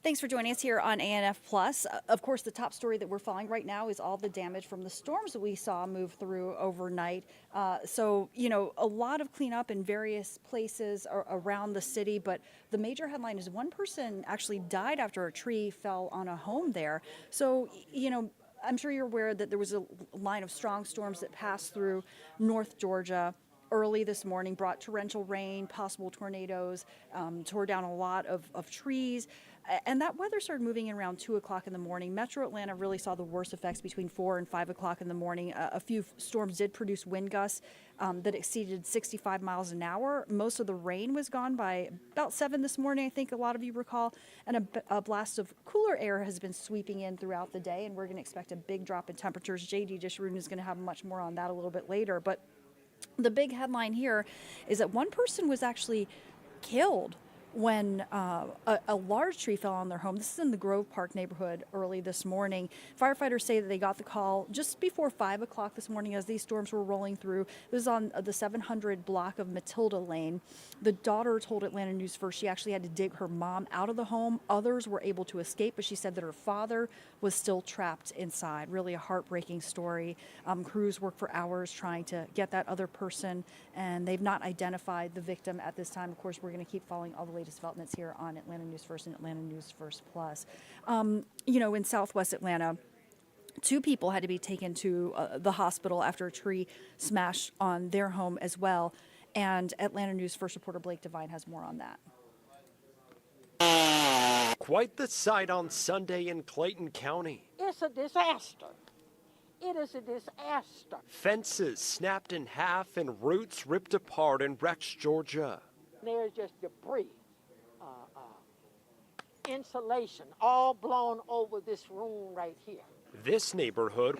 Thanks for joining us here on ANF Plus. Of course, the top story that we're following right now is all the damage from the storms that we saw move through overnight. A lot of cleanup in various places around the city, but the major headline is one person actually died after a tree fell on a home there. I'm sure you're aware that there was a line of strong storms that passed through North Georgia early this morning, brought torrential rain, possible tornadoes, tore down a lot of trees. And that weather started moving in around 2 o'clock in the morning. Metro Atlanta really saw the worst effects between 4 and 5 o'clock in the morning. A few storms did produce wind gusts that exceeded 65 miles an hour. Most of the rain was gone by about 7 this morning, I think a lot of you recall. And a blast of cooler air has been sweeping in throughout the day, and we're going to expect a big drop in temperatures. J.D. Disharoon is going to have much more on that a little bit later. But the big headline here is that one person was actually killed when a large tree fell on their home. This is in the Grove Park neighborhood early this morning. Firefighters say that they got the call just before 5 o'clock this morning as these storms were rolling through. This is on the 700 block of Matilda Lane. The daughter told Atlanta News First she actually had to dig her mom out of the home. Others were able to escape, but she said that her father was still trapped inside. Really a heartbreaking story. Crews worked for hours trying to get that other person, and they've not identified the victim at this time. Of course, we're going to keep following all the latest developments here on Atlanta News First and Atlanta News First Plus. In Southwest Atlanta, 2 people had to be taken to the hospital after a tree smashed on their home as well. And Atlanta News First reporter Blake Devine has more on that. Quite the sight on Sunday in Clayton County. It's a disaster. It is a disaster. Fences snapped in half and roots ripped apart in Rex, Georgia. There's just debris, insulation, all blown over this room right here. This neighborhood,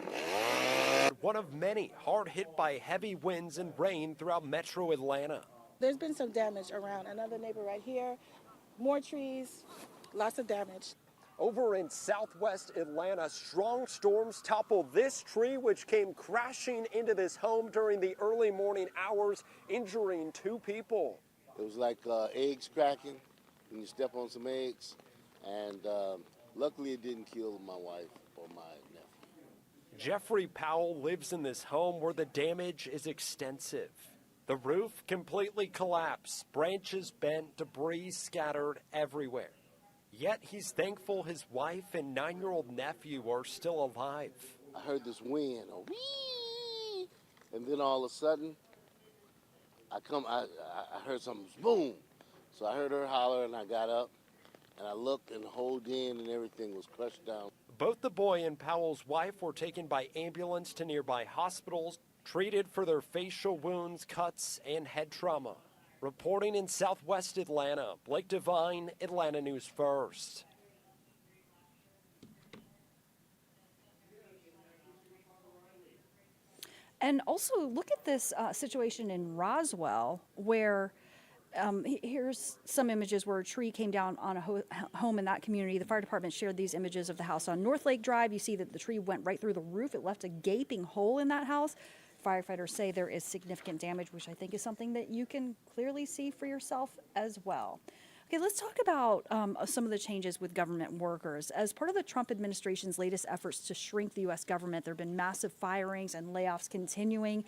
one of many hard hit by heavy winds and rain throughout metro Atlanta. There's been some damage around another neighbor right here, more trees, lots of damage. Over in southwest Atlanta, strong storms toppled this tree, which came crashing into this home during the early morning hours, injuring 2 people. It was like eggs cracking when you step on some eggs, and luckily it didn't kill my wife or my nephew. Jeffrey Powell lives in this home where the damage is extensive. The roof completely collapsed, branches bent, debris scattered everywhere. Yet he's thankful his wife and 9-year-old nephew are still alive. I heard this wind, a wee, and then all of a sudden, I heard something, boom. So I heard her holler, and I got up, and I looked, and the whole den and everything was crushed down. Both the boy and Powell's wife were taken by ambulance to nearby hospitals, treated for their facial wounds, cuts, and head trauma. Reporting in southwest Atlanta, Blake Devine, Atlanta News First. And also look at this situation in Roswell where here's some images where a tree came down on a home in that community. The fire department shared these images of the house on North Lake Drive. You see that the tree went right through the roof. It left a gaping hole in that house. Firefighters say there is significant damage, which I think is something that you can clearly see for yourself as well. Okay, let's talk about some of the changes with government workers. As part of the Trump administration's latest efforts to shrink the U.S. government, there have been massive firings and layoffs continuing.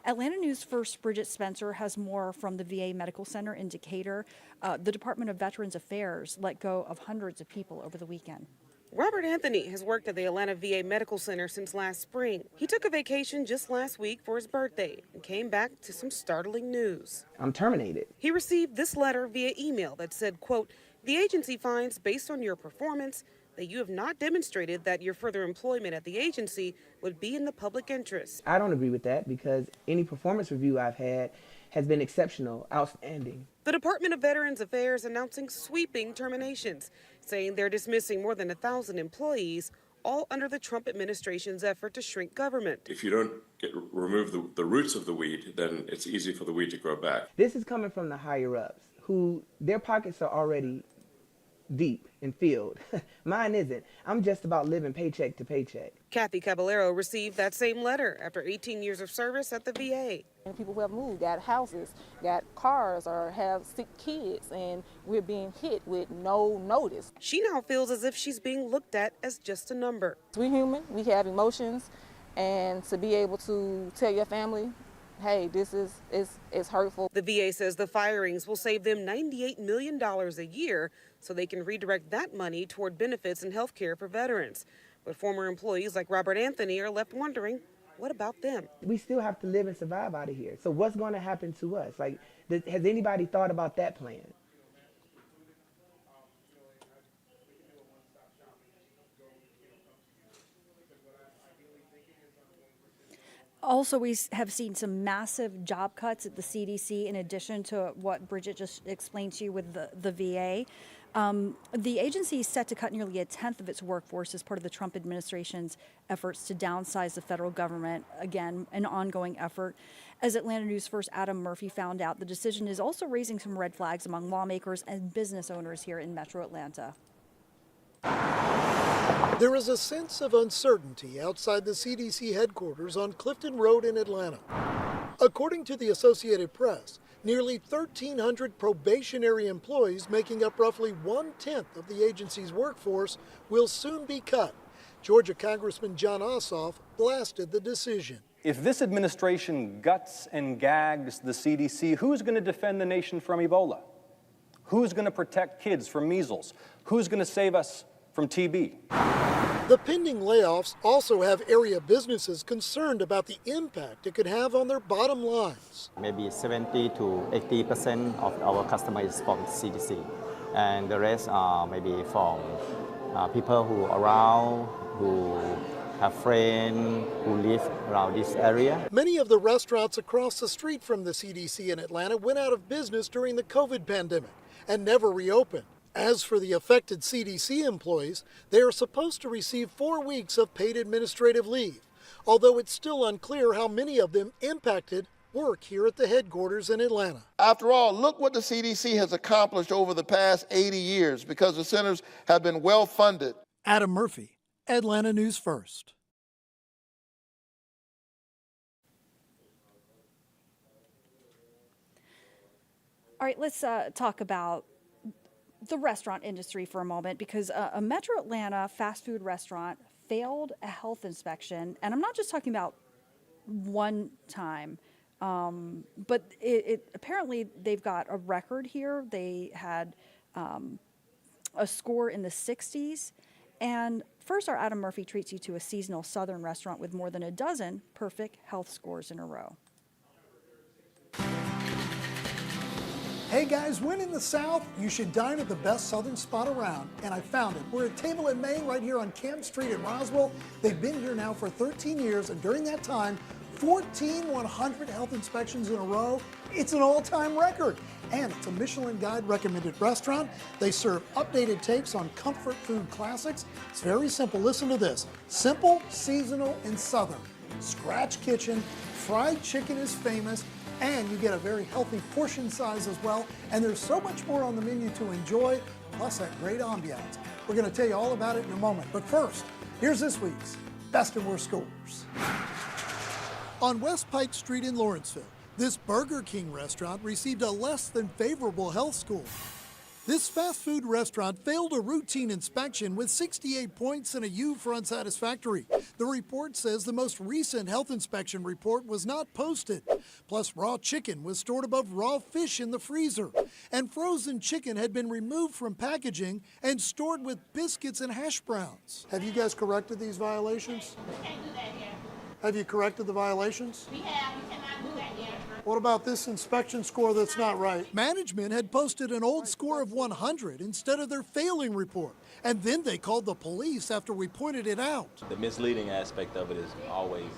Atlanta News First Bridget Spencer has more from the VA Medical Center in Decatur. The Department of Veterans Affairs let go of hundreds of people over the weekend. Robert Anthony has worked at the Atlanta VA Medical Center since last spring. He took a vacation just last week for his birthday and came back to some startling news. I'm terminated. He received this letter via email that said, quote, "The agency finds, based on your performance, that you have not demonstrated that your further employment at the agency would be in the public interest." I don't agree with that because any performance review I've had has been exceptional, outstanding. The Department of Veterans Affairs announcing sweeping terminations, saying they're dismissing more than 1,000 employees, all under the Trump administration's effort to shrink government. If you don't remove the roots of the weed, then it's easy for the weed to grow back. This is coming from the higher ups, who their pockets are already deep and filled. Mine isn't. I'm just about living paycheck to paycheck. Kathy Caballero received that same letter after 18 years of service at the VA. And people who have moved, got houses, got cars, or have sick kids, and we're being hit with no notice. She now feels as if she's being looked at as just a number. We're human, we have emotions, and to be able to tell your family, hey, this is hurtful. The VA says the firings will save them $98 million a year so they can redirect that money toward benefits and health care for veterans. But former employees like Robert Anthony are left wondering, what about them? We still have to live and survive out of here. So what's going to happen to us? Like, has anybody thought about that plan? Also, we have seen some massive job cuts at the CDC in addition to what Bridget just explained to you with the VA. The agency is set to cut nearly a tenth of its workforce as part of the Trump administration's efforts to downsize the federal government. Again, an ongoing effort. As Atlanta News First Adam Murphy found out, the decision is also raising some red flags among lawmakers and business owners here in Metro Atlanta. There is a sense of uncertainty outside the CDC headquarters on Clifton Road in Atlanta. According to the Associated Press, nearly 1,300 probationary employees making up roughly 1/10 of the agency's workforce will soon be cut. Georgia Congressman John Ossoff blasted the decision. If this administration guts and gags the CDC, who's going to defend the nation from Ebola? Who's going to protect kids from measles? Who's going to save us from TB? The pending layoffs also have area businesses concerned about the impact it could have on their bottom lines. Maybe 70 to 80% of our customers is from CDC, and the rest are maybe from people who are around, who have friends who live around this area. Many of the restaurants across the street from the CDC in Atlanta went out of business during the COVID pandemic and never reopened. As for the affected CDC employees, they are supposed to receive 4 weeks of paid administrative leave, although it's still unclear how many of them impacted work here at the headquarters in Atlanta. After all, look what the CDC has accomplished over the past 80 years because the centers have been well funded. Adam Murphy, Atlanta News First. All right, let's talk about the restaurant industry for a moment, because a Metro Atlanta fast food restaurant failed a health inspection. And I'm not just talking about one time, but apparently they've got a record here. They had a score in the 60s. And first, our Adam Murphy treats you to a seasonal southern restaurant with more than a dozen perfect health scores in a row. Hey guys, when in the South, you should dine at the best Southern spot around, and I found it. We're at Table in Maine right here on Camp Street in Roswell. They've been here now for 13 years, and during that time, 14 100 health inspections in a row. It's an all-time record, and it's a Michelin Guide recommended restaurant. They serve updated takes on comfort food classics. It's very simple. Listen to this. Simple, seasonal, and Southern. Scratch kitchen, fried chicken is famous, and you get a very healthy portion size as well. And there's so much more on the menu to enjoy, plus that great ambiance. We're going to tell you all about it in a moment. But first, here's this week's Best and Worst Scores. On West Pike Street in Lawrenceville, this Burger King restaurant received a less than favorable health score. This fast food restaurant failed a routine inspection with 68 points and a U for unsatisfactory. The report says the most recent health inspection report was not posted. Plus, raw chicken was stored above raw fish in the freezer. And frozen chicken had been removed from packaging and stored with biscuits and hash browns. Have you guys corrected these violations? We can't do that here. Have you corrected the violations? We have. We cannot do that here. What about this inspection score that's not right? Management had posted an old score of 100 instead of their failing report. And then they called the police after we pointed it out. The misleading aspect of it is always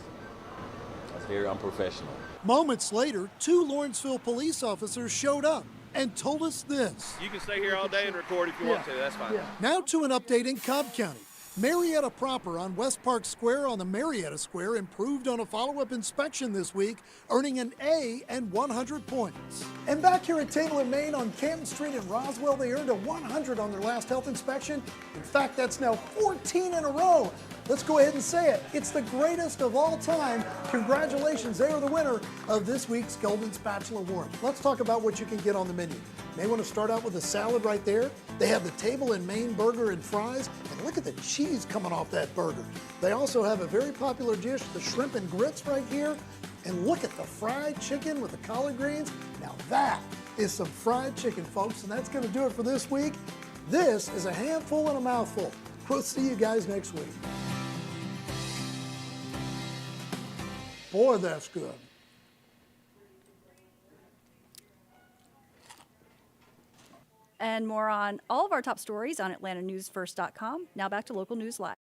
very unprofessional. Moments later, 2 Lawrenceville police officers showed up and told us this. You can stay here all day and record if you want to, that's fine. Now to an update in Cobb County. Marietta proper on West Park Square on the Marietta Square improved on a follow-up inspection this week, earning an A and 100 points. And back here at Table in Maine on Canton Street in Roswell, they earned a 100 on their last health inspection. In fact, that's now 14 in a row. Let's go ahead and say it. It's the greatest of all time. Congratulations, they are the winner of this week's Golden Spatula Award. Let's talk about what you can get on the menu. You may want to start out with a salad right there. They have the Table in Maine burger and fries, and look at the cheese coming off that burger. They also have a very popular dish, the shrimp and grits right here. And look at the fried chicken with the collard greens. Now that is some fried chicken, folks, and that's going to do it for this week. This is a handful and a mouthful. We'll see you guys next week. Boy, that's good. And more on all of our top stories on AtlantaNewsFirst.com. Now back to Local News Live.